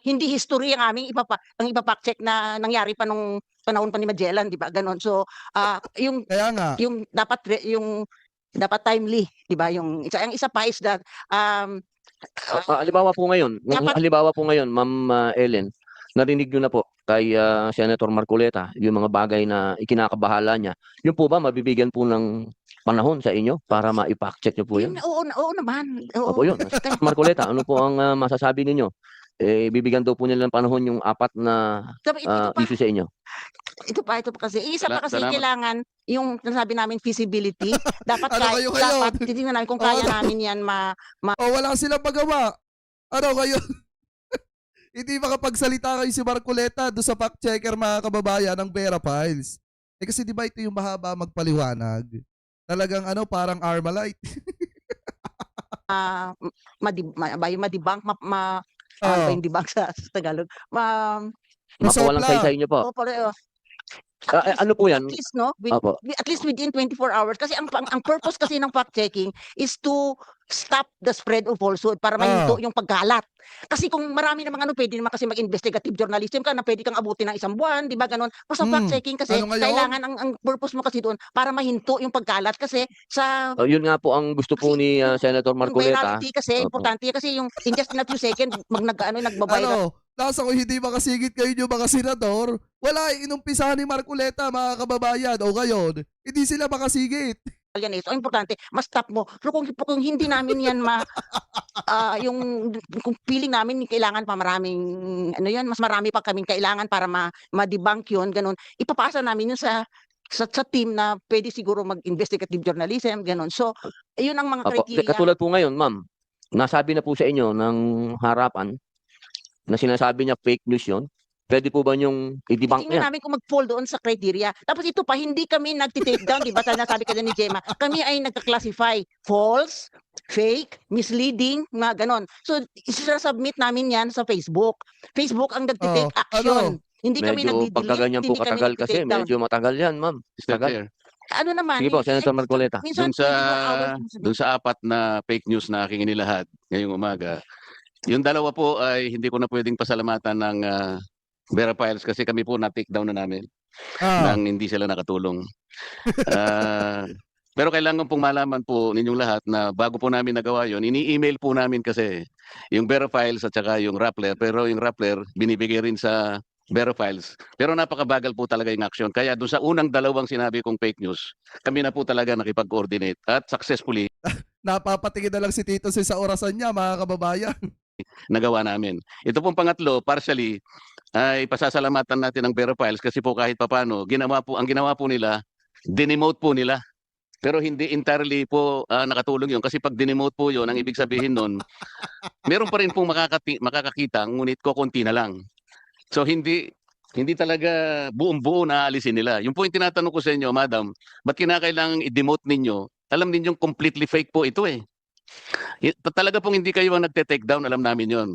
hindi history ang aming ipafact check na nangyari pa nung panahon pa ni Magellan, di ba? Ganon. So, Kaya nga. yung dapat timely, di ba? Yung isa pa is that Halimbawa po ngayon, Ma'am Ellen, narinig niyo na po kay Senator Marcoleta yung mga bagay na ikinakabahala niya. Yun po ba mabibigyan po ng panahon sa inyo para ma-fact check niyo po yun? oo naman. Opo, yun. Marcoleta, ano po ang masasabi ninyo? Bibigyan daw po nila ng panahon yung 4 na issue sa inyo. Ito pa kasi isa pa kasi Salamat. kailangan yung nasabi namin feasibility. Dapat Ano kayo ngayon? dapat titingnan namin kung kaya namin yan Wala silang magawa. Ano kayo? Hindi makapagsalita kayo si Marcoleta do sa fact checker mga kababayan ng Vera Files. Kasi di ba ito yung mahaba magpaliwanag? Talagang parang Armalite. madibang yung debunk sa Tagalog. Mapawalang Masopla. sa inyo po. Ano po yan? At least, no? Opo. At least within 24 hours. Kasi ang purpose kasi ng fact-checking is to stop the spread of falsehood para mahinto yung pagkalat. Kasi kung marami namang pwede naman kasi mag-investigative journalism ka na pwede kang abutin ng 1 buwan, di ba ganon? Basta fact-checking kasi, Ano ngayon? kailangan ang purpose mo kasi doon para mahinto yung pagkalat. Kasi sa Yun nga po ang gusto po Kasi ni Senator yung Marcoleta. virality kasi, Opo. importante kasi yung in just in a few seconds, nagbabiral. Nasa kung hindi makasigit kayo yung mga senador, wala inumpisahan ni Marcoleta, mga kababayan. O ngayon, hindi sila makasigit. Yan eh. So, importante, mas stop mo. Pero kung hindi namin yan kung feeling namin kailangan pa mas marami pa kaming kailangan para ma-debunk yun, ganun, ipapasa namin yun sa team na pwede siguro mag-investigative journalism, ganun. So, yun ang mga Opo. criteria. Katulad po ngayon, ma'am, nasabi na po sa inyo ng harapan na sinasabi niya fake news yun. Pwede po ba niyong i-debunk Tingnan yan? namin kung mag-fall doon sa criteria. Tapos ito pa, hindi kami nag-take down, di ba? Nasabi ka ni Gemma, kami ay nagka-classify false, fake, misleading, mga ganon. So, submit namin yan sa Facebook. Facebook ang nag-take action. Hindi kami Medyo nag-delete, pagkaganyan po hindi kami katagal kasi, nag-take down. medyo matagal yan, ma'am. Mr. Tagal. Chair, Ano naman? Sige po, Senator Marcoleta. Minsan, dun sa 4 na fake news na aking inilahad ngayong umaga, yung 2 po ay hindi ko na pwedeng pasalamatan ng Vera Files kasi kami po na-take down na namin nang hindi sila nakatulong. Pero kailangan pong malaman po ninyong lahat na bago po namin nagawa yon, ini-email po namin kasi yung Vera Files at saka yung Rappler. Pero yung Rappler, binibigay rin sa Vera Files. Pero napakabagal po talaga yung action. Kaya doon sa unang 2 sinabi kong fake news, kami na po talaga nakipag-coordinate at successfully Napapatingin na lang si Tito sa orasan niya, mga kababayan. nagawa namin. Ito pong pangatlo, partially, ay pasasalamatan natin ng Vera Files kasi po kahit papano, ang ginawa po nila, dinemote po nila. Pero hindi entirely po nakatulong yun. Kasi pag dinemote po yun, ang ibig sabihin nun, meron pa rin pong makakakita, ngunit kukunti na lang. So hindi talaga buong-buo na aalisin nila. Yung po yung tinatanong ko sa inyo, madam, ba't kinakailangang i-demote ninyo? Alam ninyong completely fake po ito eh. Talaga pong hindi kayo ang nagte-take down, alam namin yon.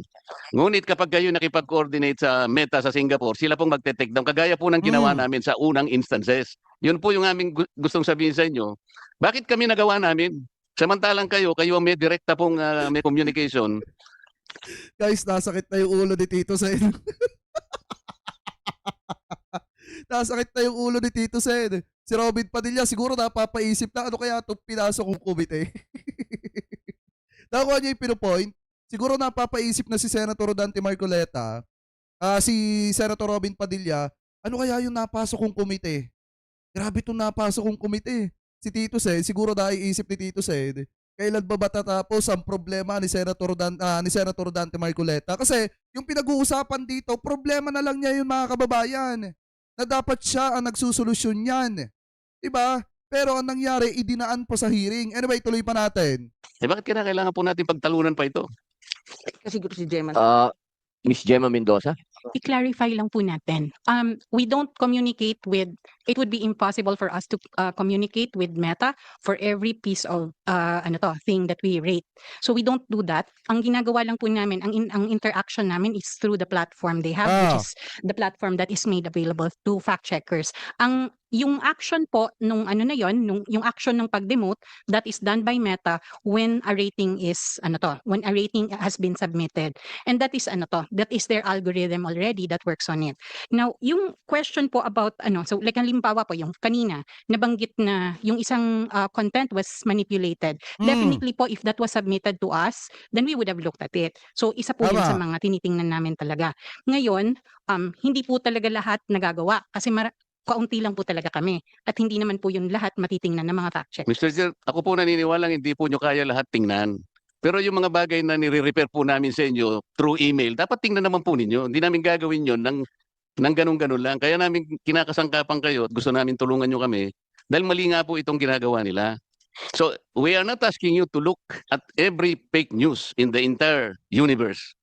Ngunit kapag kayo nakipag-coordinate sa Meta sa Singapore, sila pong magte-take down. Kagaya po ng ginawa namin sa unang instances. Yun po yung aming gustong sabihin sa inyo. Bakit kami nagawa namin? Samantalang kayo ang may direkta pong may communication. Guys, nasakit na yung ulo ni Tito Sen. Nasakit na yung ulo ni Tito Sen. Si Robin Padilla siguro napapaisip na ano kaya itong pinasok kong komite. Nakuha niya yung pinupoint. Siguro napapaisip na si Senator Dante Marcoleta, si Senator Robin Padilla, ano kaya yung napasok kong komite? Grabe itong napasok kong komite. Si Tito Sen, siguro naiisip ni Tito Sen, kailan ba matatapos ang problema ni Senator Dante Marcoleta? Kasi yung pinag-uusapan dito, problema na lang niya yung mga kababayan. Na dapat siya ang nagsusolusyon yan. Diba? Pero ang nangyari, idinaan pa sa hearing. Anyway, tuloy pa natin. Bakit kailangan po natin pagtalunan pa ito? Kasi siguro si Gemma. Miss Gemma Mendoza? I-clarify lang po natin. We don't communicate with, it would be impossible for us to communicate with Meta for every piece of thing that we rate. So we don't do that. Ang ginagawa lang po namin, ang interaction namin is through the platform they have, which is the platform that is made available to fact checkers. Yung action po nung yung action ng pag-demote, that is done by Meta when a rating is when a rating has been submitted. And that is that is their algorithm already that works on it. Now, yung question po about so like halimbawa po yung kanina nabanggit na yung isang content was manipulated. Definitely po if that was submitted to us, then we would have looked at it. So isa po yun sa mga tinitingnan namin talaga. Ngayon, hindi po talaga lahat nagagawa kasi kaunti lang po talaga kami at hindi naman po yun lahat matitingnan ng mga fact check. Mr. Chair, ako po naniniwalang hindi po nyo kaya lahat tingnan. Pero yung mga bagay na nire-repair po namin sa inyo through email, dapat tingnan naman po ninyo. Hindi namin gagawin yun ng ganun-ganun lang. Kaya namin kinakasangkapan kayo at gusto namin tulungan nyo kami dahil mali nga po itong ginagawa nila. So, we are not asking you to look at every fake news in the entire universe.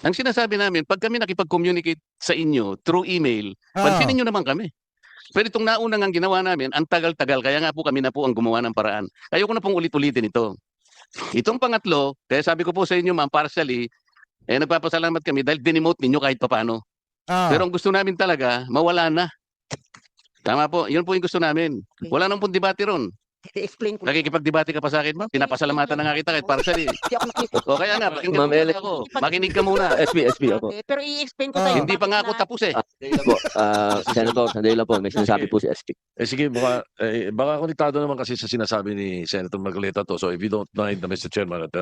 Ang sinasabi namin, pag kami nakipag-communicate sa inyo through email, pansinin nyo naman kami. Pero itong naunang ang ginawa namin, ang tagal-tagal, kaya nga po kami na po ang gumawa ng paraan. Ayoko na pong ulit-ulitin ito. Itong pangatlo, kaya sabi ko po sa inyo ma'am, partially, nagpapasalamat kami dahil dinemote ninyo kahit papano. Pero ang gusto namin talaga, mawala na. Tama po. Yun po yung gusto namin. Wala nang pong debate ron. I-explain ko. Nakikipag-debate ka pa sa akin, ma'am. Pinapasalamatan na nga kita kahit partially. Hindi ako O kaya nga, pakinggan Ma'am mo Ellen. muna ako. Makinig ka muna. SP, opo. Pero i-explain ko Ah. sa'yo. Hindi pa nga ako bakit tapos eh. Sandali lang po. Senator, sandali lang po. May sinasabi po si SP. Sige, baka konektado naman kasi sa sinasabi ni Senator Marcoleta to. So if you don't mind, Mr. Chairman, at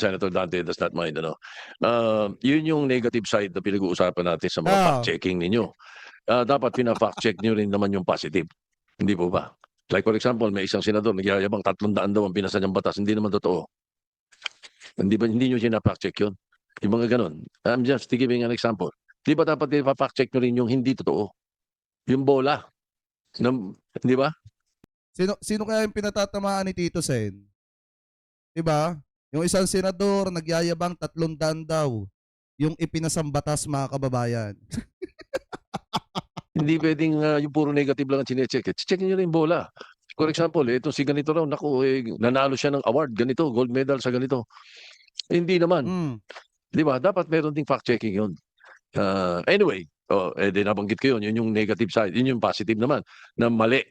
Senator Dante does not mind, yun yung negative side na pinag-uusapan natin sa mga Ah. fact-checking ninyo. Dapat pina-fact-check nyo rin naman yung positive. Hindi po ba? Like for example, may isang senador, nagyayabang 300 daw ang pinasa niyang batas. Hindi naman totoo. Hindi nyo sina-fact check yun. Yung mga ganun. I'm just giving an example. Di ba dapat i-fact check nyo rin yung hindi totoo? Yung bola. Di ba? Sino kaya yung pinatatamaan ni Tito Sen? 'Di ba? Yung isang senador nagyayabang 300 daw yung ipinasang batas, mga kababayan. Hindi pwedeng yung puro negative lang ang chinecheck. Check nyo rin yung bola. For example, itong si ganito raw, naku, nanalo siya ng award, ganito, gold medal sa ganito. Hindi naman. Mm. Di ba? Dapat meron ding fact-checking yun. Anyway, nabanggit ko yun. Yun yung negative side. Yun yung positive naman. Na mali.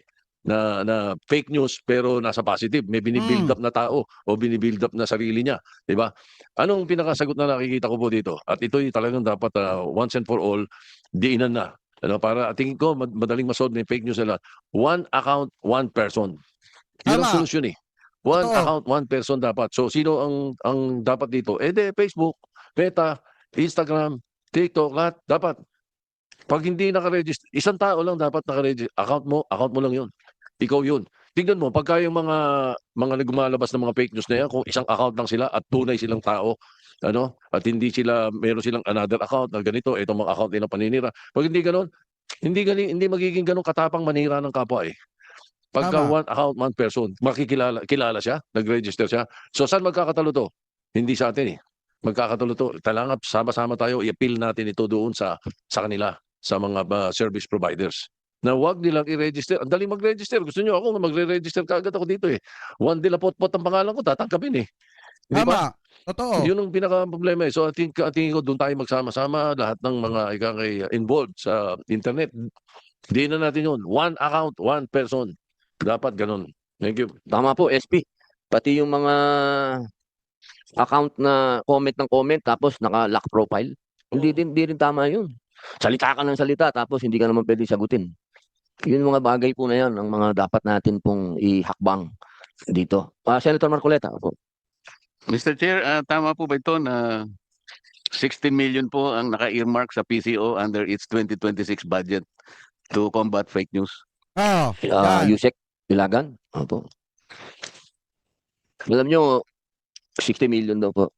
Na fake news pero nasa positive. May binibuild up na tao o binibuild up na sarili niya. Di ba? Anong pinakasagot na nakikita ko po dito? At ito'y talagang dapat once and for all, diinan na. Para tingin ko, madaling masolve ng fake news nila. One account, one person. Yun ang Tama. solusyon eh. One Totoo. account, one person dapat. So, sino ang dapat dito? Facebook, Meta, Instagram, TikTok, lahat. Dapat. Pag hindi nakaregister, isang tao lang dapat nakaregister. Account mo lang yun. Ikaw yun. Tingnan mo, pagka yung mga nagmalabas ng mga fake news na yan, kung isang account lang sila at tunay silang tao, at hindi meron silang another account na ganito, itong mga account nilang paninira. Pag hindi ganoon, hindi magiging ganun katapang manira ng kapwa eh. Pagka Tama. one account, one person, kilala siya, nag-register siya. So saan magkakatalo to? Hindi sa atin eh. Magkakatalo to. Kailangan sama-sama tayo, i-appeal natin ito doon sa kanila, sa mga service providers. Na wag nilang i-register. Ang daling mag-register. Gusto nyo ako, magre-register kaagad ako dito eh. Juan de la Potpot ang pangalan ko, tatangkapin eh. Di ba? Tama. Totoo. Yun ang pinaka-problema eh. So, tingin ko doon tayo magsama-sama lahat ng mga involved sa internet. Di na natin yun. One account, one person. Dapat ganun. Thank you. Tama po, SP. Pati yung mga account na comment ng comment tapos naka-lock profile. Hindi rin tama yun. Salita ka ng salita tapos hindi ka naman pwede sagutin. Yun mga bagay po na yan ang mga dapat natin pong ihakbang dito. Senator Marcoleta. Opo. Mr. Chair, tama po ba ito na 16 million po ang naka-earmark sa PCO under its 2026 budget to combat fake news? Yan. Yusek Ilagan. Opo. Alam nyo, 60 million daw po.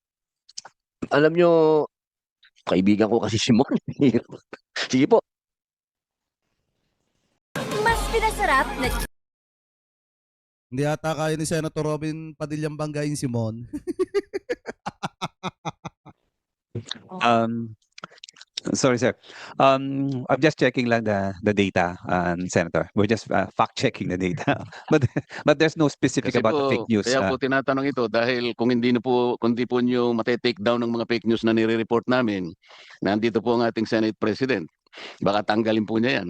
Alam nyo, kaibigan ko kasi si Mon. Sige po. Mas pinasarap na Hindi ata kaya ni Senator Robin Padillang banggain si Mon. Sorry, sir. I'm just checking lang the data, Senator. We're just fact checking the data, but there's no specific Kasi about the po, fake news. kaya po tinatanong ito dahil kung hindi po nyo matitake down ng mga fake news na nire-report namin, nandito po ang ating Senate President. Baka tanggalin po niya yan.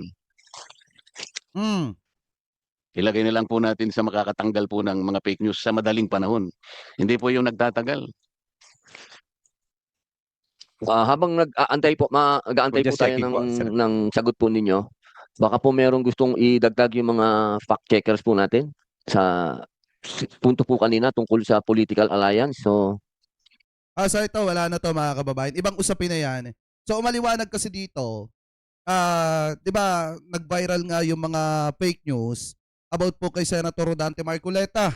Mm. Ilagay na lang po natin sa makakatanggal po ng mga fake news sa madaling panahon. Hindi po yung nagtatagal. Habang nag-aantay po, mag-aantay We're po just tayo checking po, Senator. ng sagot po ninyo. Baka po merong gustong idagdag yung mga fact checkers po natin sa punto po kanina tungkol sa political alliance. So, So ito, wala na to mga kababayan. Ibang usapin na yan. So umaliwanag kasi dito, di ba, nag-viral nga yung mga fake news about po kay Senator Dante Marcoleta.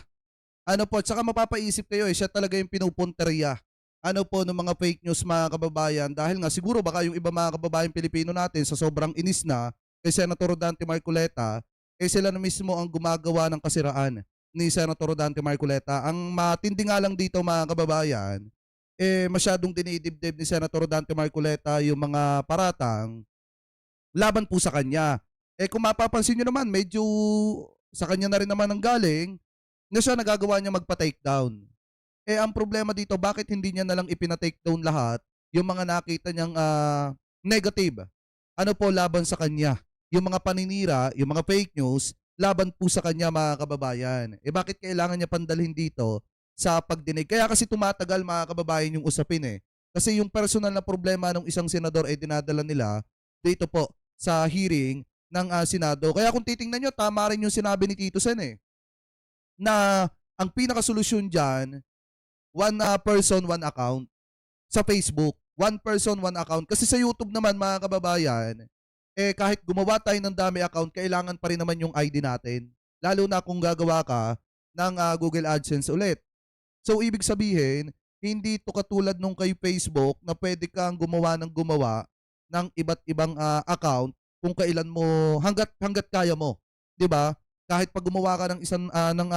Ano po, tsaka mapapaisip kayo siya talaga yung pinupunteriya. Ano po ng mga fake news mga kababayan dahil nga siguro baka yung iba mga kababayan Pilipino natin sa sobrang inis na kay Senator Dante Marcoleta, sila na mismo ang gumagawa ng kasiraan ni Senator Dante Marcoleta. Ang matindi nga lang dito mga kababayan, masyadong dinidibdib ni Senator Dante Marcoleta yung mga paratang laban po sa kanya. Kung mapapansin nyo naman, medyo sa kanya na rin naman ang galing na siya nagagawa niya magpa-take down. Ang problema dito, bakit hindi niya nalang ipina-take down lahat yung mga nakita niyang negative? Ano po laban sa kanya? yung mga paninira, yung mga fake news, laban po sa kanya mga kababayan. Bakit kailangan niya pandalhin dito sa pagdinig? Kaya kasi tumatagal mga kababayan yung usapin Kasi yung personal na problema ng isang senador dinadala nila dito po sa hearing ng Senado. Kaya kung titingnan nyo, tama rin yung sinabi ni Tito Sen na ang pinakasolusyon dyan, one person, one account sa Facebook. One person, one account. Kasi sa YouTube naman mga kababayan, kahit gumawa tayo ng dami account, kailangan pa rin naman yung ID natin. Lalo na kung gagawa ka ng Google AdSense ulit. So, ibig sabihin, hindi to katulad nung kay Facebook na pwede kang gumawa ng iba't ibang account kung kailan mo, hanggat kaya mo. 'Di ba? Kahit pag gumawa ka ng isang 10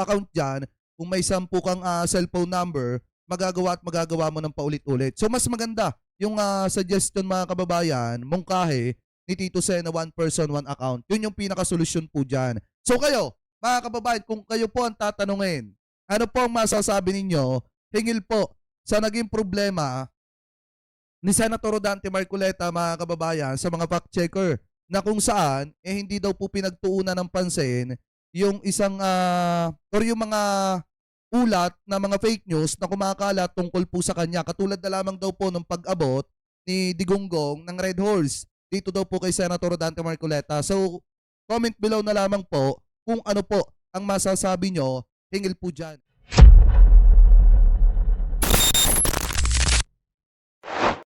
account dyan, kung may 10 kang cellphone number, magagawa mo ng paulit-ulit. So, mas maganda yung suggestion mga kababayan, mungkahi ni Tito Sen na one person, one account. Yun yung pinakasolusyon po dyan. So kayo, mga kababayan, kung kayo po ang tatanungin, ano po ang masasabi ninyo, hingil po sa naging problema ni Senator Rodante Marcoleta, mga kababayan, sa mga fact-checker, na kung saan, hindi daw po pinagtuunan ng pansin yung isang, or yung mga ulat na mga fake news na kumakalat tungkol po sa kanya. Katulad na lamang daw po ng pag-abot ni Digonggong ng Red Horse dito daw po kay Senator Rodante Marcoleta. So, comment below na lamang po kung ano po ang masasabi nyo hingil po dyan.